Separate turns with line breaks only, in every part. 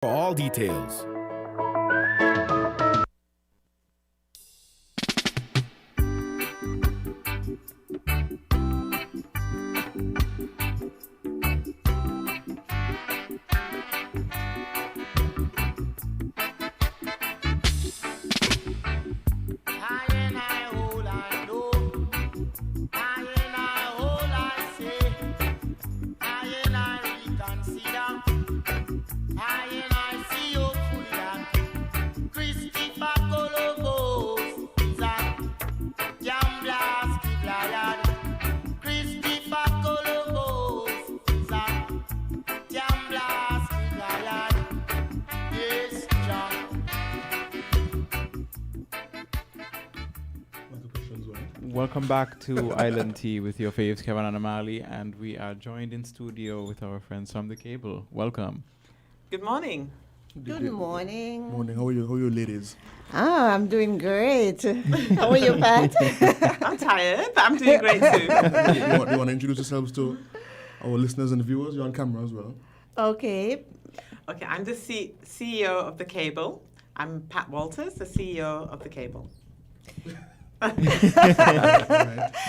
for all details.
Welcome back to Island Tea with your faves, Kevon and Amali, and we are joined in studio with our friends from the cable. Welcome.
Good morning.
Good morning.
Morning. How are you? How are you, ladies?
I'm doing great. How are you, Pat?
I'm tired, but I'm doing great too.
You want to introduce yourselves to our listeners and viewers? You're on camera as well.
Okay.
Okay, I'm the CEO of the cable. I'm Pat Walters, the CEO of the cable.
Right.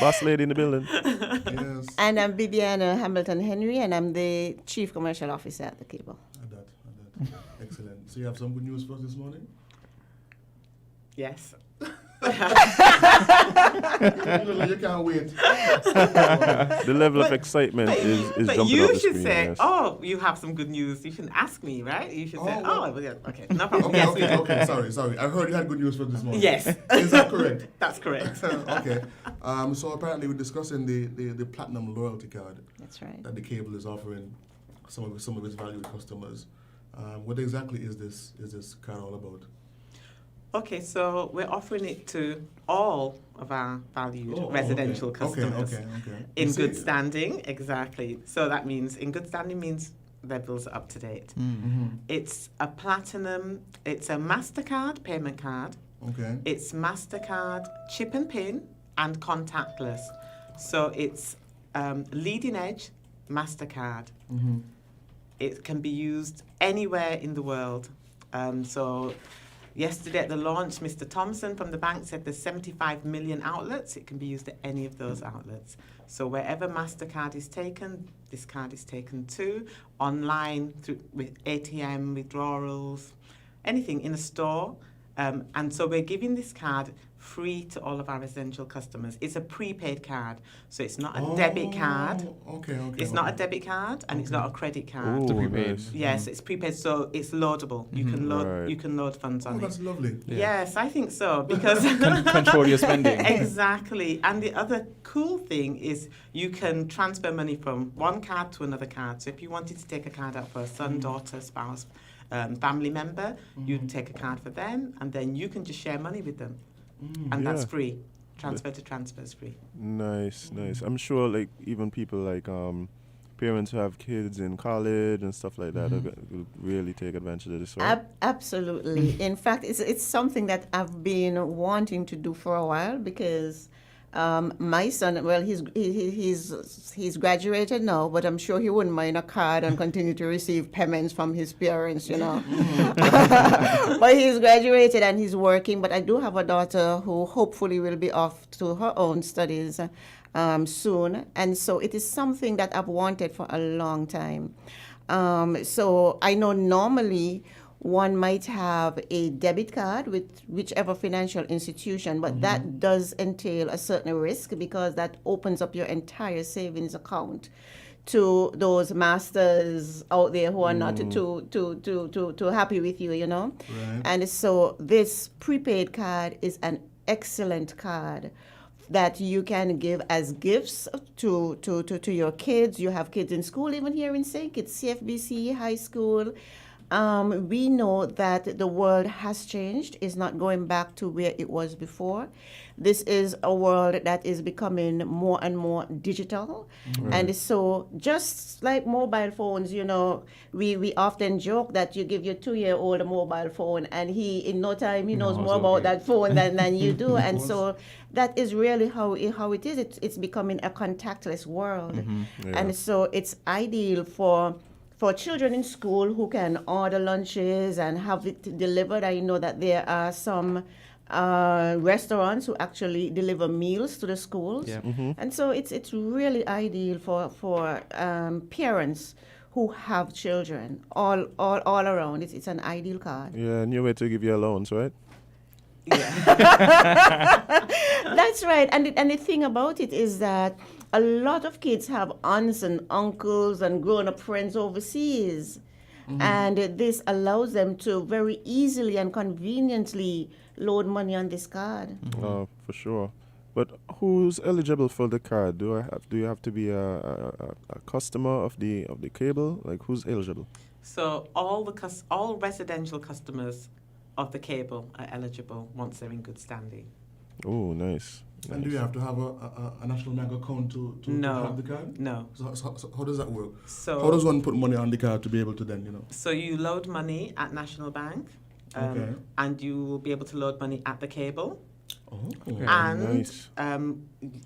Boss lady in the building.
Yes.
And I'm Bibiana Hamilton Henry, and I'm the Chief Commercial Officer at the cable.
That. Excellent. So you have some good news for us this morning?
Yes.
You can't wait.
The level of excitement is
but
jumping
you
off the
should
screen.
say,
yes.
"Oh, you have some good news." You shouldn't ask me, right? You should say,
Oh.
"Oh, well, yeah, okay, no problem." Yes, we do.
Okay. Sorry. I heard you had good news for us this morning.
Yes.
Is that correct?
That's correct.
Okay. So apparently we're discussing the platinum loyalty card
That's right.
that the cable is offering some of its valued customers. What exactly is this card all about?
Okay, so we're offering it to all of our valued residential customers
Okay.
in good standing. Exactly. So that means in good standing means their bills are up to date.
Mm-hmm.
It's a platinum. It's a Mastercard payment card.
Okay.
It's Mastercard chip and pin and contactless. So it's leading edge Mastercard.
Mm-hmm.
It can be used anywhere in the world. So yesterday at the launch, Mr. Thompson from the bank said there's 75 million outlets. It can be used at any of those outlets. So wherever Mastercard is taken, this card is taken too. Online, with ATM withdrawals, anything in a store. And so we're giving this card free to all of our residential customers. It's a prepaid card, so it's not a debit card.
Okay.
It's not a debit card, and it's not a credit card.
It's prepaid.
Nice.
Yes, it's prepaid, so it's loadable. You can load.
Right.
You can load funds on it.
That's lovely.
Yeah.
Yes, I think so because
Control your spending.
exactly. And the other cool thing is you can transfer money from one card to another card. So if you wanted to take a card out for a son, daughter, spouse, family member, you'd take a card for them, and then you can just share money with them, and that's
Yeah.
free. Transfer to transfer is free.
Nice. I'm sure like even people like parents who have kids in college and stuff like that will really take advantage of this, right?
Absolutely. In fact, it's something that I've been wanting to do for a while because my son, well, he's graduated now, but I'm sure he wouldn't mind a card and continue to receive payments from his parents, you know. But he's graduated and he's working. But I do have a daughter who hopefully will be off to her own studies soon, and so it is something that I've wanted for a long time. So I know normally one might have a debit card with whichever financial institution, but that does entail a certain risk because that opens up your entire savings account to those masters out there who are not too happy with you, you know.
Right.
And so this prepaid card is an excellent card that you can give as gifts to your kids. You have kids in school, even here in St Kitts, CFBC, high school. We know that the world has changed. It's not going back to where it was before. This is a world that is becoming more and more digital.
Right.
And so just like mobile phones, you know, we often joke that you give your 2-year-old a mobile phone and he, in no time, he knows more about that phone than you do. And so that is really how it is. It's becoming a contactless world.
Yeah.
And so it's ideal for for children in school who can order lunches and have it delivered. I know that there are some restaurants who actually deliver meals to the schools.
Yeah.
And so it's really ideal for parents who have children all around. It's an ideal card.
Yeah, new way to give you a loans, right?
That's right. And the thing about it is that a lot of kids have aunts and uncles and grown-up friends overseas. And this allows them to very easily and conveniently load money on this card.
Oh, for sure. But who's eligible for the card? Do you have to be a customer of the cable? Like, who's eligible?
So all residential customers of the cable are eligible once they're in good standing.
Oh, nice.
And do you have to have a national bank account to
No.
have the card?
No.
So how does that work?
So
How does one put money on the card to be able to then,
So you load money at National Bank,
Okay.
and you will be able to load money at the cable.
Oh,
Okay.
And
nice.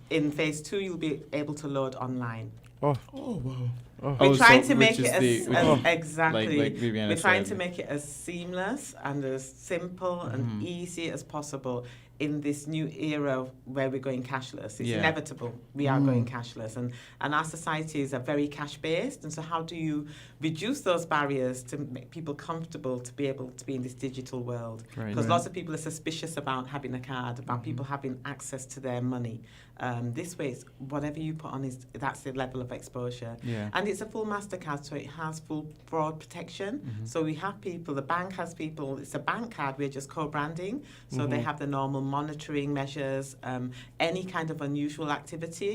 in phase 2, you'll be able to load online.
Oh,
wow.
oh.
We're
Oh,
trying
so
to make
which
it
is
as
the-
exactly.
like Viviana
We're trying
said.
to make it as seamless and as simple and easy as possible in this new era where we're going cashless. It's
Yeah.
inevitable. We are going cashless, and our societies are very cash based. And so, how do you reduce those barriers to make people comfortable to be able to be in this digital world?
Right.
Because lots of people are suspicious about having a card, about people having access to their money. This way, it's whatever you put on that's the level of exposure.
Yeah.
And it's a full Mastercard, so it has full fraud protection. So we have people, the bank has people, it's a bank card, we're just co-branding. So they have the normal monitoring measures. Any kind of unusual activity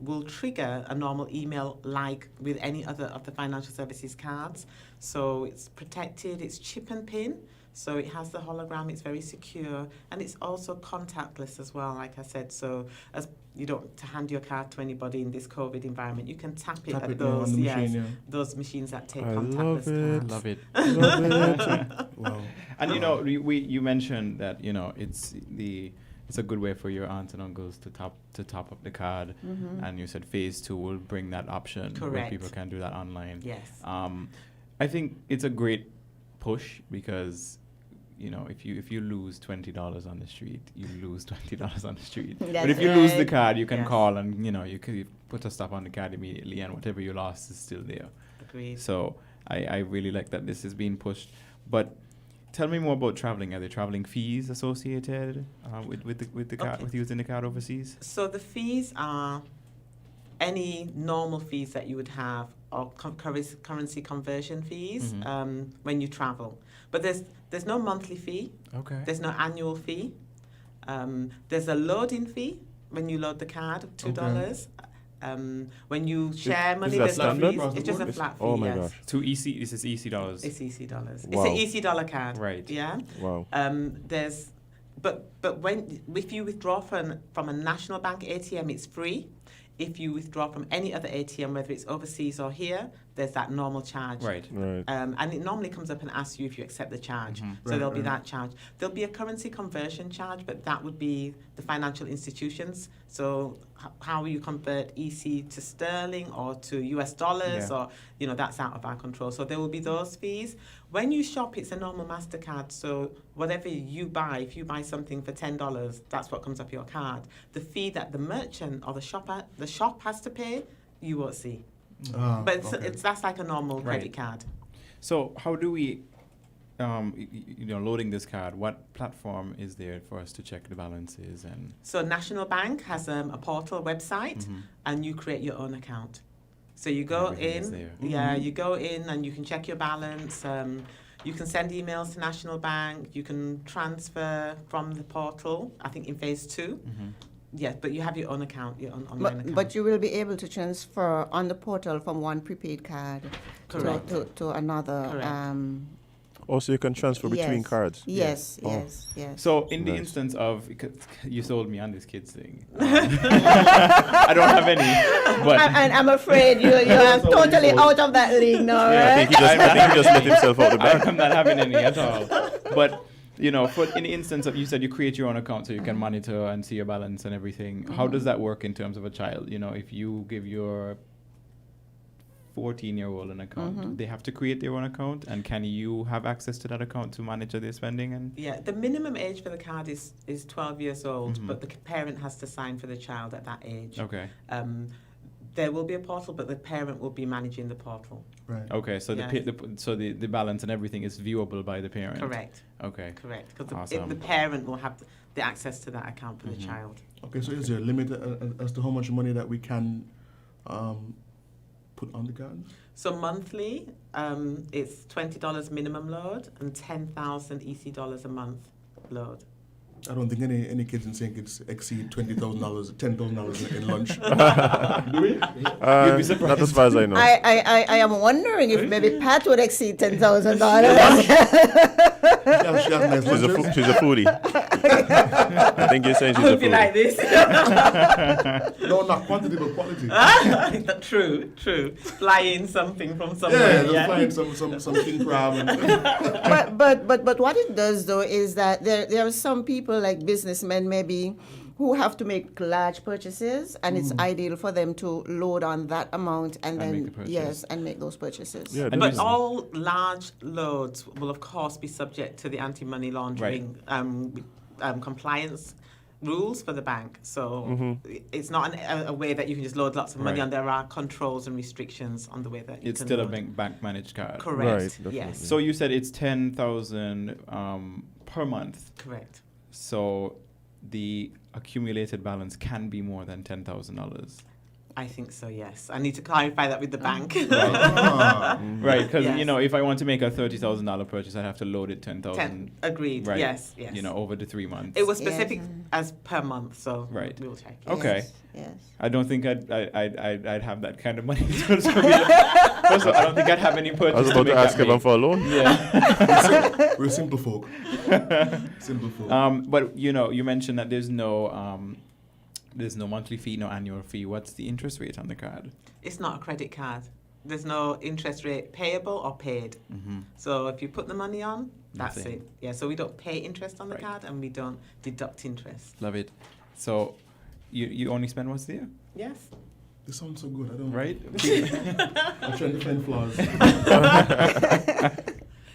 will trigger a normal email like with any other of the financial services cards. So it's protected, it's chip and pin. So it has the hologram, it's very secure, and it's also contactless as well, like I said. So as you don't to hand your card to anybody in this COVID environment, you can tap it at those
on the machine,
those machines that take
I
contactless
love it.
cards.
Love it.
Love it.
Wow.
And you mentioned that it's a good way for your aunts and uncles to top up the card, and you said phase 2 will bring that option where
Correct.
people can do that online.
Yes.
I think it's a great push because if you lose $20 on the street, you lose $20 on the street. But
That's
if you lose the
right.
card, you can
Yes.
call and you could put a stop on the card immediately, and whatever you lost is still there.
Agreed.
So I really like that this is being pushed. But tell me more about traveling. Are there traveling fees associated with the card,
Okay.
with using the card overseas?
So the fees are any normal fees that you would have, or currency conversion fees when you travel. But there's no monthly fee.
Okay.
There's no annual fee. There's a loading fee when you load the card of $2. When you share money,
that
there's no
standard?
fees. It's just a flat fee.
Oh my
yes.
gosh.
This is EC dollars.
It's EC dollars.
Wow.
It's an EC dollar card.
Right.
Yeah.
Wow.
But if you withdraw from a national bank ATM, it's free. If you withdraw from any other ATM, whether it's overseas or here, there's that normal charge.
Right.
Right.
And it normally comes up and asks you if you accept the charge. So
Right,
there'll be
right.
that charge. There'll be a currency conversion charge, but that would be the financial institutions. So how you convert EC to sterling or to US dollars,
Yeah.
or that's out of our control. So there will be those fees. When you shop, it's a normal Mastercard. So whatever you buy, if you buy something for $10, that's what comes up your card. The fee that the merchant or the shop has to pay, you won't see. But that's like a normal
Right.
credit card.
So how do we, loading this card? What platform is there for us to check the balances and?
So National Bank has a portal website, and you create your own account. So you go
Everything is
in,
there.
you go in and you can check your balance. You can send emails to National Bank. You can transfer from the portal. I think in phase 2. Yes, but you have your own account, your own online account.
But you will be able to transfer on the portal from one prepaid card
Correct.
to another.
Correct.
Also, you can transfer between
yes.
cards.
Yes,
Oh.
yes.
So in the
Nice.
instance of, you sold me on this kids thing. I don't have any, but
And I'm afraid you are totally out of that league now,
Yeah, I
right?
think he just let himself out the bag.
I'm not having any at all. But for in the instance of, you said you create your own account so you can monitor and see your balance and everything. How does that work in terms of a child? If you give your 14-year-old an account, they have to create their own account, and can you have access to that account to monitor their spending? And
Yeah, the minimum age for the card is 12 years old, but the parent has to sign for the child at that age.
okay,
There will be a portal, but the parent will be managing the portal.
Right.
okay, so
Yeah.
the balance and everything is viewable by the parent.
Correct,
Okay.
correct. Because
Awesome.
the parent will have the access to that account for the child.
Okay, so is there a limit as to how much money that we can put on the card?
So monthly, it's $20 minimum load and 10,000 EC dollars a month load.
I don't think any kids in St Kitts exceed $20,000, $10,000 in lunch. Do we?
You'd be surprised.
Not as far as I know.
I am wondering if maybe Pat would exceed $10,000.
She has nice lunches.
She's a foodie. I think you're saying she's a
Hope you like
foodie.
this.
No, not quantity, but quality.
True. Flying something from
Yeah,
somewhere.
just flying some king crab. And
but what it does though is that there are some people like businessmen maybe who have to make large purchases, and it's ideal for them to load on that amount and
make the
then
purchase.
and make those purchases.
Yeah,
And
But
this-
all large loads will, of course, be subject to the anti-money laundering compliance rules for the bank. So it's not a way that you can just load lots of money
Right.
on. There are controls and restrictions on the way that you
It's
can
still a
load.
bank managed card.
Right,
Correct.
definitely.
Yes.
So you said it's 10,000 per month.
Correct.
So the accumulated balance can be more than $10,000.
I think so. Yes. I need to clarify that with the bank.
Right, because
Yes.
if I want to make a $30,000 purchase, I have to load it 10,000.
Agreed.
Right.
Yes.
Over the 3 months.
It was
Yes.
specific as per month, so
Right.
we'll check.
Okay.
Yes.
I don't think I'd have that kind of money. First of all, I don't think I'd have any purchase.
I was about to ask Kevon for a loan.
Yeah.
we're simple folk. Simple folk.
But you mentioned that there's no monthly fee, no annual fee. What's the interest rate on the card?
It's not a credit card. There's no interest rate payable or paid. So if you put the money on, that's
Nothing.
it. Yeah, so we don't pay interest on the
Right.
card and we don't deduct interest.
Love it. So you only spend what's there,
Yes.
This sounds so good. I don't.
right?
I'm trying to find flaws.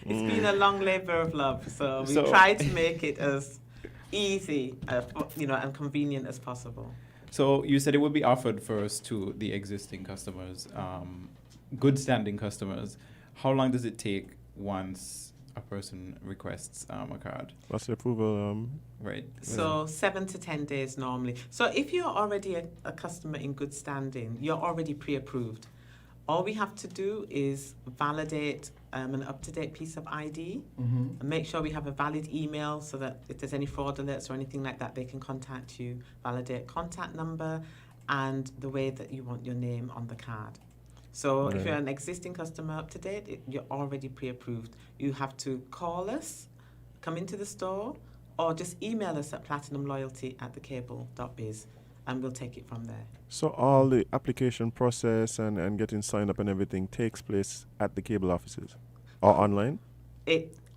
It's been a long labor of love, so we
So-
try to make it as easy, and convenient as possible.
So you said it would be offered first to the existing customers, good standing customers. How long does it take once a person requests a card?
What's the approval?
Right.
So 7 to 10 days normally. So if you're already a customer in good standing, you're already pre-approved. All we have to do is validate an up-to-date piece of ID and make sure we have a valid email so that if there's any fraud alerts or anything like that, they can contact you, validate contact number and the way that you want your name on the card. So if
Right.
you're an existing customer up to date, you're already pre-approved. You have to call us, come into the store, or just email us at platinumloyalty@thecable.biz and we'll take it from there.
So all the application process and getting signed up and everything takes place at the cable offices or online?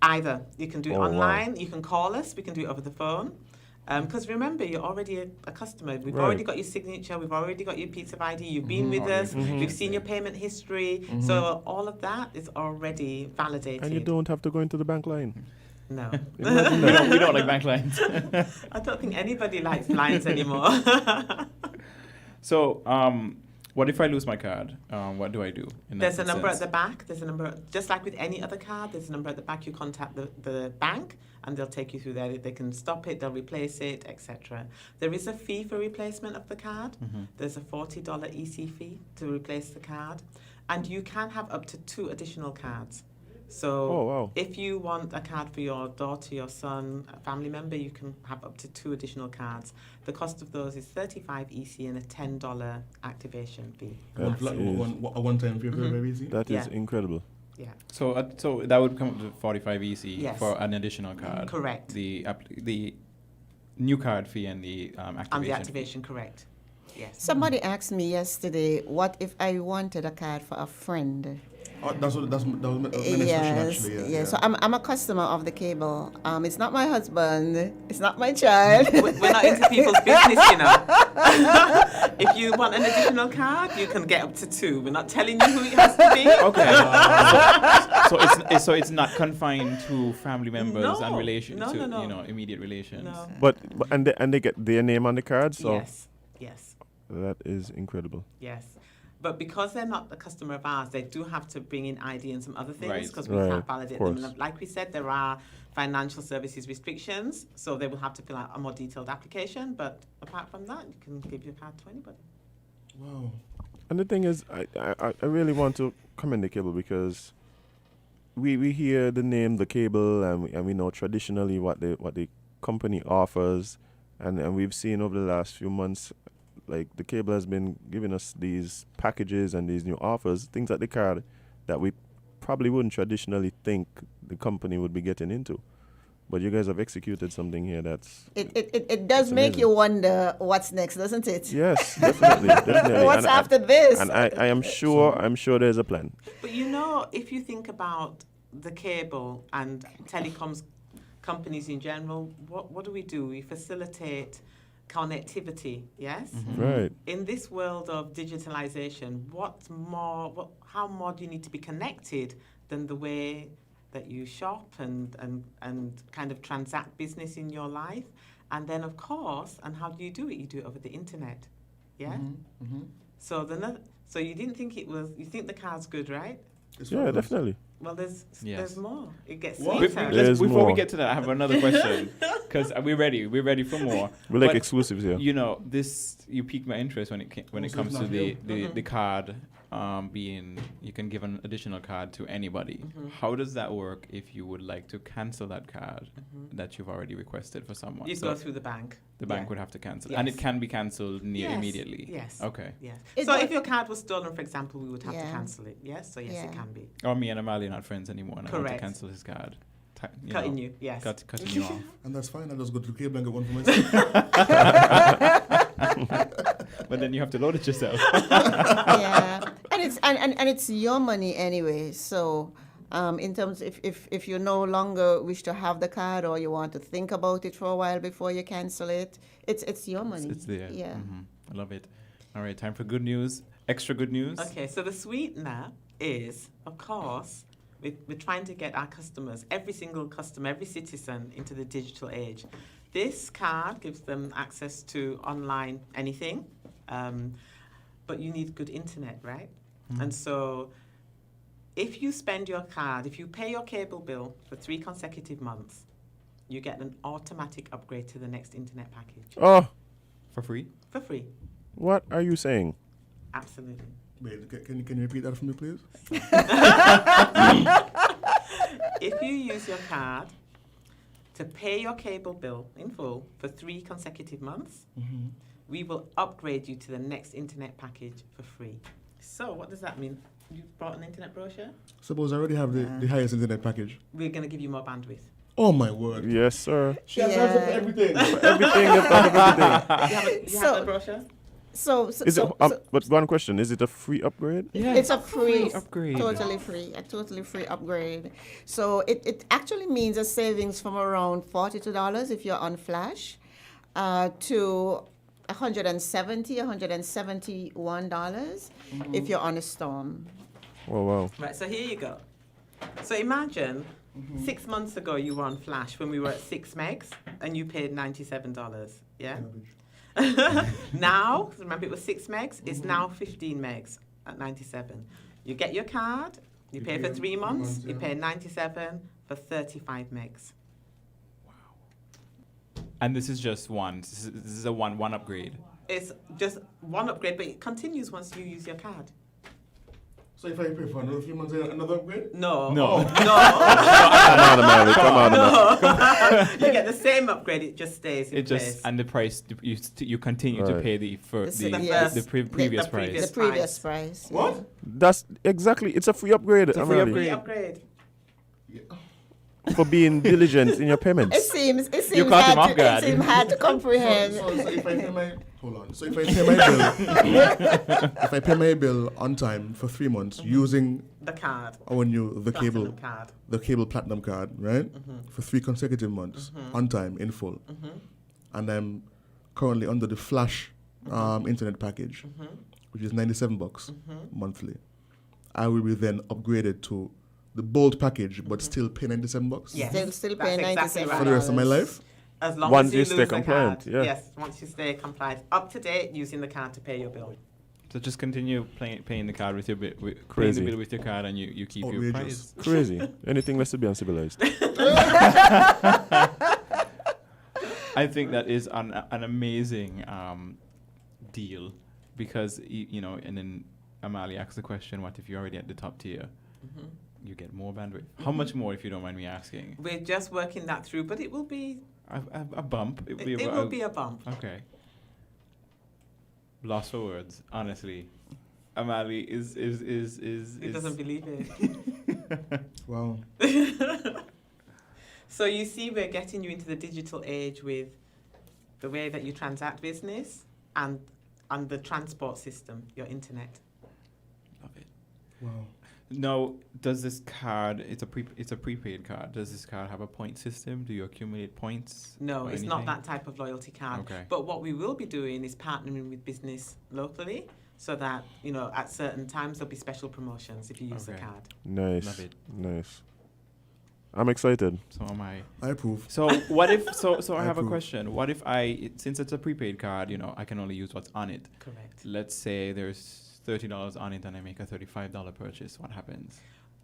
Either. You can do it
Oh, wow.
online, you can call us, we can do it over the phone. Because remember, you're already a customer. We've
Right.
already got your signature, we've already got your piece of ID, you've been with us, we've seen your payment history. So all of that is already validated.
And you don't have to go into the bank line.
No.
Imagine
we
that.
don't like bank lines.
I don't think anybody likes lines anymore.
So what if I lose my card? What do I do? In
There's a
that
number at
sense?
the back. There's a number, just like with any other card, there's a number at the back. You contact the bank and they'll take you through there. They can stop it, they'll replace it, etc. There is a fee for replacement of the card. There's a $40 EC fee to replace the card. And you can have up to 2 additional cards. So
Oh, wow.
if you want a card for your daughter, your son, a family member, you can have up to 2 additional cards. The cost of those is $35 EC and a $10 activation fee. And
That
that's it.
A one-time fee, very easy.
That is
Yeah.
incredible.
Yeah.
So that would come up to 45 EC
Yes.
for an additional card.
Correct.
The new card fee and the activation.
And the
fee.
activation, correct. Yes.
Somebody asked me yesterday, what if I wanted a card for a friend?
That was my next question,
Yes,
actually.
yes. So I'm a customer of the cable. It's not my husband. It's not my child.
We're not into people's business, you know. If you want an additional card, you can get up to 2. We're not telling you who it has to be.
Okay. So it's not confined to family members
No.
and relations,
No,
to
no, no.
you know, immediate relations.
No.
But and they get their name on the card, so
Yes.
that is incredible.
Yes. But because they're not a customer of ours, they do have to bring in ID and some other things
Right.
because we
Right,
can't validate
of
them. And like we said, there are financial services restrictions, so they will have to fill out a more detailed application. But apart from that, you can give your card to anybody.
Wow.
And the thing is, I really want to commend the cable because we hear the name the cable and we know traditionally what the company offers, and we've seen over the last few months, like the cable has been giving us these packages and these new offers, things like the card that we probably wouldn't traditionally think the company would be getting into. But you guys have executed something here that's
It does
It's
make
amazing.
you wonder what's next, doesn't it?
yes, definitely, definitely.
What's
And
after this?
And I am sure there's a plan.
But you know, if you think about the cable and telecoms companies in general, what do? We facilitate connectivity, yes?
Right.
In this world of digitalization, how more do you need to be connected than the way that you shop and kind of transact business in your life? And then, of course, and how do? You do it over the internet, yeah? So you didn't think you think the card's good, right?
Yeah, definitely.
Well, there's more. It gets
What?
sweeter.
There's
Before we
more.
get to that, I have another question because we're ready for more.
We like
But,
exclusives here.
You know, you piqued my interest when it comes to the card being you can give an additional card to anybody. How does that work if you would like to cancel that card that you've already requested for someone?
You
So
go through the bank.
the bank
Yeah.
would have to cancel, and it
Yes.
can be cancelled
Yes.
immediately.
Yes.
Okay.
Yes.
It
So
was-
if your card was stolen, for example, we would have to
Yeah.
cancel it. Yes. So yes,
Yeah.
it can be.
Or me and Amali are not friends anymore, and I want to
Correct.
cancel his card.
Cutting you. Yes.
Cutting you off.
And that's fine. I'll just go to the cable and get one for myself.
But then you have to load it yourself.
Yeah, and it's your money anyway. So, in terms if you no longer wish to have the card or you want to think about it for a while before you cancel it, it's your money.
It's there.
Yeah.
I love it. All right, time for good news. Extra good news.
Okay. So the sweetener is, of course, we're trying to get our customers, every single customer, every citizen, into the digital age. This card gives them access to online anything, but you need good internet, right? And so if you spend your card, if you pay your cable bill for 3 consecutive months, you get an automatic upgrade to the next internet package
Oh,
For free?
for free.
what are you saying?
Absolutely.
Wait, can you repeat that for me, please?
If you use your card to pay your cable bill in full for 3 consecutive months, we will upgrade you to the next internet package for free. So what does that mean? You brought an internet brochure?
Suppose I already have the highest internet package.
We're going to give you more bandwidth.
Oh my word.
Yes, sir.
She has
Yeah.
answered for everything.
Everything, you've thought of everything.
You have the brochure?
So,
Is it? But one question: is it a free upgrade?
Yeah.
it's a free
upgrade.
totally free, a totally free upgrade. So it actually means a savings from around $42 if you're on Flash, to $171 if you're on a Storm.
Oh wow.
Right, so here you go. So imagine 6 months ago you were on Flash when we were at 6 megs and you paid $97, yeah? Now, remember it was 6 megs, it's now 15 megs at 97. You get your card, you pay for 3 months, you pay 97 for 35 megs.
And this is just one. This is a one upgrade.
It's just one upgrade, but it continues once you use your card.
So if I pay for another 3 months, another upgrade?
No.
No.
No.
Come on, Amali. Come on, Amali.
You get the same upgrade, it just stays in
It
place.
just and the price you continue to
Right.
pay the previous
the
price.
previous
The previous price.
What?
That's exactly. It's a free upgrade.
It's a free
Amali.
Free
upgrade.
upgrade.
for being diligent in your
It
payments.
seems
caught him off guard.
it seems hard to comprehend.
So if I pay my So if I pay my bill, if I pay my bill on time for 3 months using
The card.
our new
Platinum card.
the cable platinum card, right? For 3 consecutive months on time in full, and I'm currently under the Flash internet package, which is $97 monthly. I will be then upgraded to the Bold package, but still pay $97.
Yes.
Still
That's
paying
exactly
$97
right.
For the rest of my life.
As long
Once
as you
you stay
lose the
compliant,
card.
yeah.
Yes, once you stay compliant. Up to date using the card to pay your bill.
So just continue paying the card with your bit, paying
Crazy.
the bill with your card, and you keep your
Outrageous.
price.
Crazy. Anything less to be uncivilized.
I think that is an amazing deal, because you know, and then Amali asked the question, what if you're already at the top tier? You get more bandwidth. How much more, if you don't mind me asking?
We're just working that through, but it will be
A bump. It
will be a bump.
Okay. Lost for words, honestly. Amali is
He doesn't believe it.
Wow.
So you see, we're getting you into the digital age with the way that you transact business and the transport system, your internet.
Love it.
Wow.
Now, does this card? It's a prepaid card. Does this card have a point system? Do you accumulate points?
No,
or
it's
anything?
not that type of loyalty card.
Okay.
But what we will be doing is partnering with business locally, so that, you know, at certain times there'll be special promotions if you use the
Okay.
card.
Nice.
Love it.
Nice. I'm excited.
So am I.
I approve.
So what if? So I
I
have a
approve.
question. What if since it's a prepaid card, you know, I can only use what's on it.
Correct.
Let's say there's $30 on it, and I make a $35 purchase. What happens?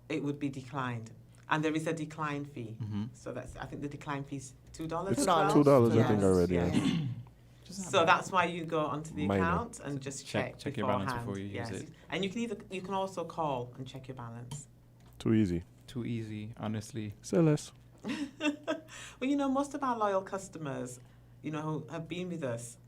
It would be declined. And there is a decline fee.
Mm-hmm.
So I think the decline fee is $2
It's
as well.
$2, I
Yes,
think, already.
yes.
Just not
So
bad.
that's why you go onto the
Minor.
account and just
Check
check
your balance
beforehand.
before you use
Yes.
it.
And you can also call and check your balance.
Too easy.
Too easy, honestly.
Say less.
Well, you know, most of our loyal customers, you know, have been with us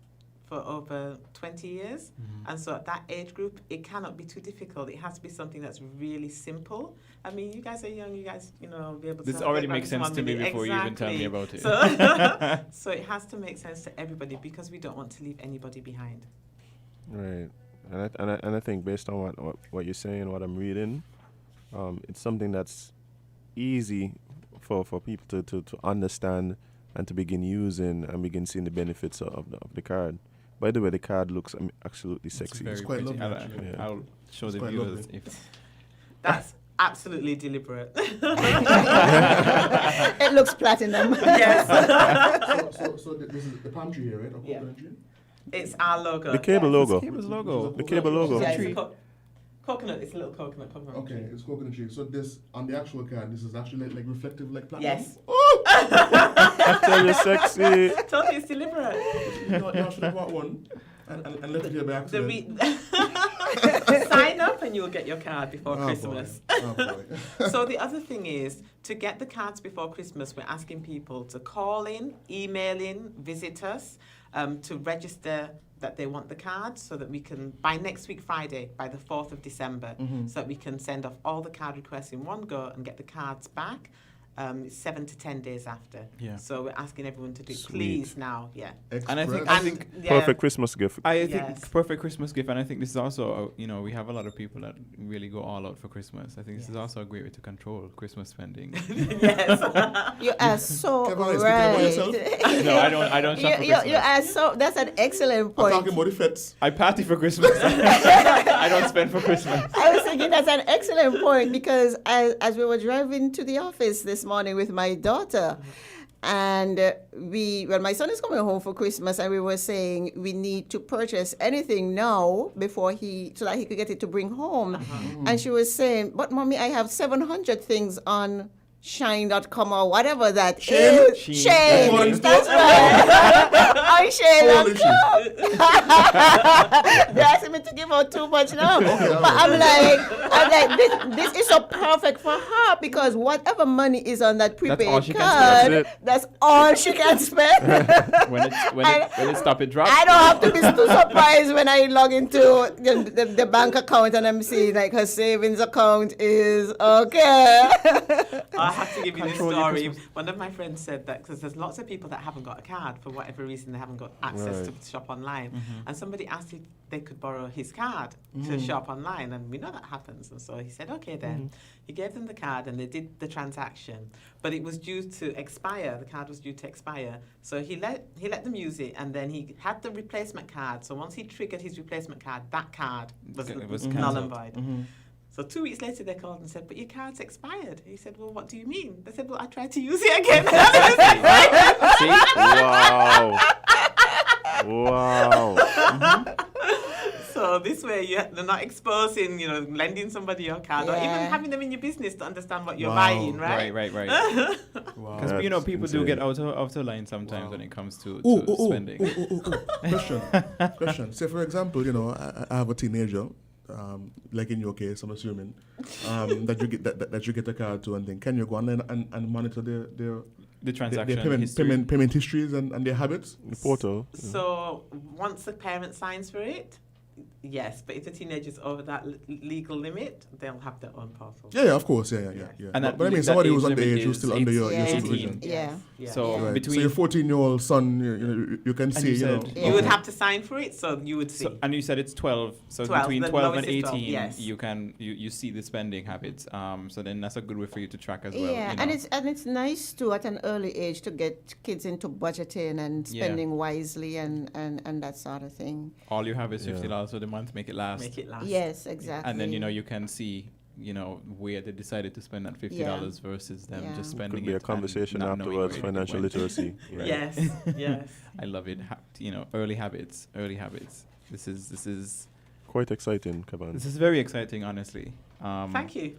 for over 20 years. And so at that age group, it cannot be too difficult. It has to be something that's really simple. I mean, you guys are young, you guys, you know, be able to...
This already
get
makes
back
sense to me
money.
before you even tell me about it.
So, so it has to make sense to everybody, because we don't want to leave anybody behind.
Right. And I think based on what you're saying, what I'm reading, it's something that's easy for people to understand and to begin using and begin seeing the benefits of the card. By the way, the card looks absolutely sexy.
Very
quite
pretty.
lovely, actually.
Yeah.
I'll show the
quite
viewers
lovely.
if
That's absolutely deliberate.
It looks platinum.
Yes.
So this is the Pantry here, right?
Yeah.
Pantry?
It's our logo.
The cable
yes.
logo.
Cable's logo.
The cable logo.
Yeah, it's
Tree.
a coconut. It's a little coconut.
Okay, it's coconut tree. So this, on the actual card, this is actually like reflective like platinum?
Yes.
I tell you, sexy.
I told you it's deliberate.
You know, I should have bought one and left it here by
The
accident.
Sign up and you'll get your card before
Oh,
Christmas.
boy. Oh, boy.
So the other thing is, to get the cards before Christmas, we're asking people to call in, email in, visit us, to register that they want the cards, so that we can, by next week Friday, by the 4th of December, so that we can send off all the card requests in one go and get the cards back. It's 7 to 10 days after.
Yeah.
So we're asking everyone to do it,
Sweet.
please now. Yeah.
And I think-
Express.
I think-
Yeah.
Perfect Christmas gift.
I think
Yes.
perfect Christmas gift, and I think this is also, you know, we have a lot of people that really go all out for Christmas. I think this is
Yes.
also a great way to control Christmas spending.
Yes.
You are so
Kevon, you speaking about yourself?
right.
No, I don't shop for
You
Christmas.
are so. That's an excellent
I'm
point.
talking about the fits.
I party for Christmas. I don't spend for Christmas.
I was thinking that's an excellent point, because as we were driving to the office this morning with my daughter, and my son is coming home for Christmas, and we were saying we need to purchase anything now so that he could get it to bring home. And she was saying, "But mommy, I have 700 things on Shine.com or whatever that is."
Shein.
Shane.
Shein.
That's right. On
Holy
Shane.com. They're asking me to give out too much now. But I'm like, this is so perfect for her, because whatever money is on that
all
prepaid
she can
card,
spend.
that's all she can spend.
When it stop, it drop.
I don't have to be too surprised when I log into the bank account and I'm seeing like her savings account is okay.
Our have to give you this
Control your
story.
Christmas.
One of my friends said that because there's lots of people that haven't got a card for whatever reason, they haven't got access
Right.
to shop online.
Mm-hmm.
And somebody asked if they could borrow his card to shop online, and we know that happens. And so he said, okay then. He gave them the card and they did the transaction, but it was due to expire. The card was due to expire. So he let them use it, and then he had the replacement card. So once he triggered his replacement card, that card was,
Okay, it was
null and
cancelled.
void. So 2 weeks later, they called and said, but your card's expired. He said, well, what do you mean? They said, well, I tried to use it again.
See?
Wow.
So this way, they're not exposing, lending somebody your card or even
Yeah.
having them in your business to understand what you're
Wow.
buying, right?
Right.
Wow.
Because
That's
people do
insane.
get out of line sometimes
Wow.
when it comes to
Ooh.
spending.
Question. Say, for example, I have a teenager, like in your case, I'm assuming, that you get that you get a card to and thing. Can you go online and monitor their
The transaction
their
history.
payment histories and their habits?
The portal.
So once the parent signs for it, yes. But if the teenager's over that legal limit, they'll have their own portal.
Yeah, of course, yeah.
And
But,
that
I mean,
that
somebody
age
who's
limit
underage who's
is
still under your
18.
supervision.
Yeah.
Yeah.
So
Yeah.
Right.
between
So your 14-year-old son, you can
And
see,
you said-
You would
okay.
have to sign for it, so you would see.
So, and you said it's 12. So
12,
between
the
12 and
lowest is 12,
18,
yes.
you see the spending habits. So then that's a good way for you to track as well.
Yeah,
you know.
and it's nice too at an early age to get kids into budgeting and
Yeah.
spending wisely and that sort of thing.
all you have is
Yeah.
$50 for the month. Make it last.
Make it last.
Yes, exactly.
And then you can see where they decided to spend that $50 versus them
Yeah.
just
Could
spending
be
it
a conversation
and not knowing
afterwards,
where it
financial
went.
literacy. Right.
Yes, yes.
I love it. Early habits. This is
Quite exciting, Kevon.
very exciting, honestly.
Thank you.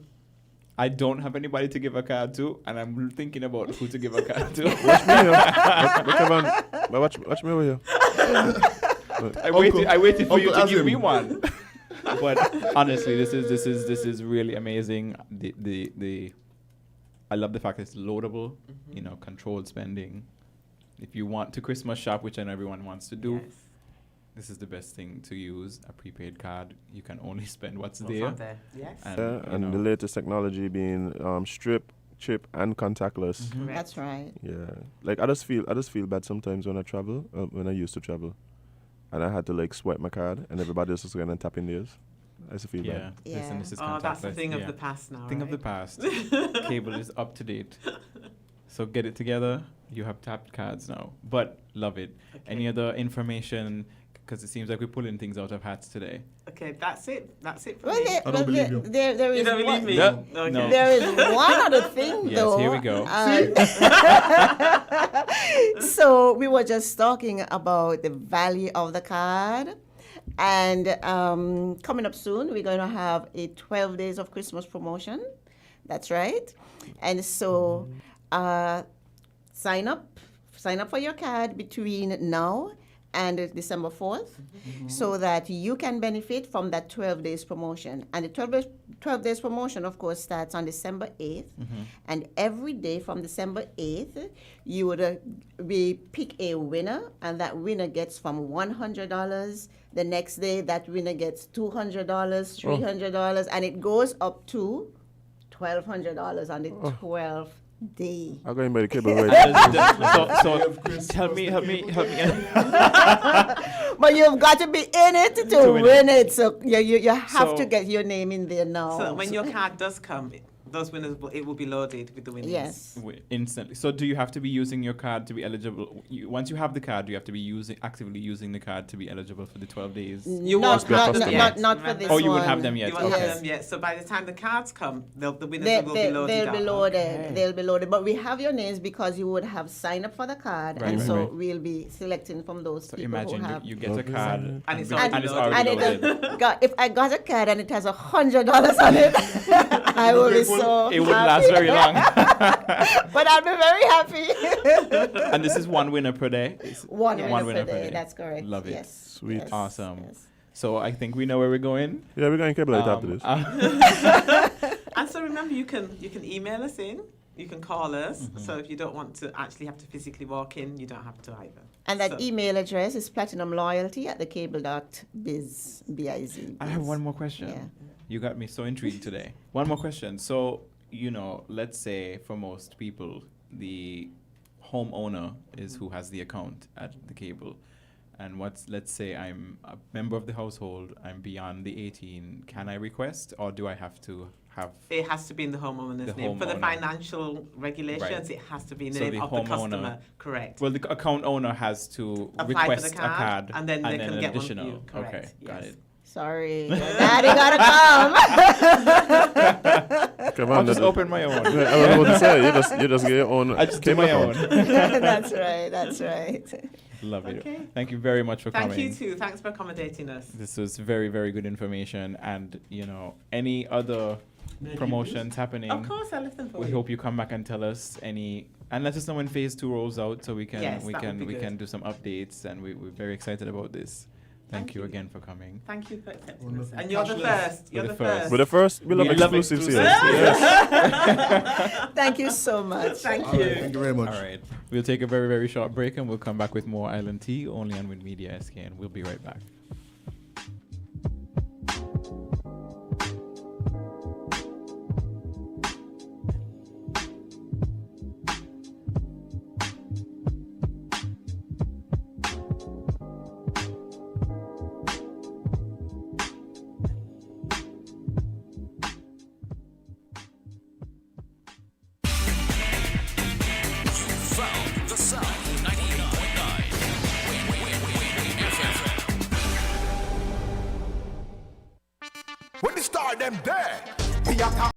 I don't have anybody to give a card to, and I'm thinking about who to give a card to.
Watch me here. But Kevon, watch me over here.
I waited for you
Uncle
to give
Azem.
me one. But honestly, this is really amazing. I love the fact that it's loadable. Controlled spending. If you want to Christmas shop, which I know everyone wants to do,
Yes.
this is the best thing to use. A prepaid card. You can only spend what's
What's
there.
on there? Yes.
And the latest technology being strip, chip, and contactless.
Mhm.
Correct.
That's right.
Yeah, like I just feel bad sometimes when I travel. When I used to travel, and I had to swipe my card, and everybody else was going and tap in theirs. I used to feel
Yeah.
bad.
Yeah.
This is
Oh, that's a
contactless.
thing
Yeah.
of the past now.
Thing of the
right?
past. Cable is up to date. So get it together. You have tapped cards now. But love it.
Okay.
Any other information? Because it seems like we're pulling things out of hats today.
Okay, that's it. That's it for
Well,
me.
I don't believe you.
there
You
is
don't believe
one,
me?
No.
Okay.
No.
there is one other thing
Yes,
though.
here we go.
So we were just talking about the value of the card. And coming up soon, we're going to have a 12 days of Christmas promotion. That's right. And so sign up for your card between now and December 4th so that you can benefit from that 12 days promotion. And the 12 days promotion, of course, starts on December 8th. And every day from December 8th, you would pick a winner, and that winner gets from $100. The next day, that winner gets $200, $300, and it goes up to $1,200 on the 12th day.
I'm going by the cable right.
So help me.
But you've got to be in it to
To win
win it. So you have to
So-
get your name in there now.
So when your card does come, those winners, it will be loaded with the winners.
Yes.
Instantly. So do you have to be using your card to be eligible? Once you have the card, do you have to be actively using the card to be eligible for the 12 days?
You
not,
won't have them yet.
not for
Remember?
this
Oh, you
one.
won't have them yet.
You won't
Okay.
have them yet. So by the time the cards come, the winners
They,
will be loaded
they'll
up.
be loaded.
Okay.
They'll be loaded. But we have your names because you would have signed up for the card,
Right,
and
right,
so
right.
we'll be selecting from those
So
people
imagine
who have.
you get a
Okay.
card
And it's
already
already
and
loaded.
if I got a card and it has $100 on it, I will be so
It wouldn't
happy.
last very long.
But I'll be very happy.
And this is one winner per day.
One
One
winner per day. That's correct.
Love it.
Yes.
Sweet.
Yes.
Awesome.
Yes.
So I think we know where we're going.
Yeah, we're going cable right after this.
And so remember, you can email us in. You can call us.
Mm-hmm.
So if you don't want to actually have to physically walk in, you don't have to either.
And that
So-
email address is platinumloyalty@thecable.biz.
I have one more question.
Yeah.
You got me so intrigued today. One more question. So you know, let's say for most people, the homeowner is who has the account at the cable. And let's say I'm a member of the household, I'm beyond the 18, can I request, or do I have to have...
It has to be in the homeowner's name. For the
homeowner.
financial regulations,
Right.
it has to be in the
So
name
the
of the
homeowner-
customer. Correct.
Well, the account owner has to
Apply for
request
the
a card,
and then they can
an
get one for
additional.
you. Correct.
Okay, got
Yes.
it.
Sorry, Daddy gotta come.
Come
I'll
on,
just open my own.
I was about to say, you just get your own.
I just do
cable
my
account.
own.
That's right. That's right.
Love it.
Okay.
Thank you very much for
Thank
coming.
you too. Thanks for accommodating us.
This was very, very good information. And, you know, any other promotions happening,
Of course, I left them for
we
you.
hope you come back and tell us and let us know when phase 2 rolls out so we can
Yes, that would be
we
good.
can do some updates, and we're very excited about this. Thank
Thank
you
you.
again for coming.
Thank you for accepting us.
Wonderful.
And you're the first. You're
We're
the
the first.
first.
We're the first. We love
We love
exclusives here.
exclusives.
Yes.
Thank you so much.
Thank
All right,
you.
thank you very much.
All right. We'll take a very, very short break, and we'll come back with more Island Tea only on WINNMedia SK, and we'll be right back.
Found the sound. 98.9. WINN FM.
When the star them there, we are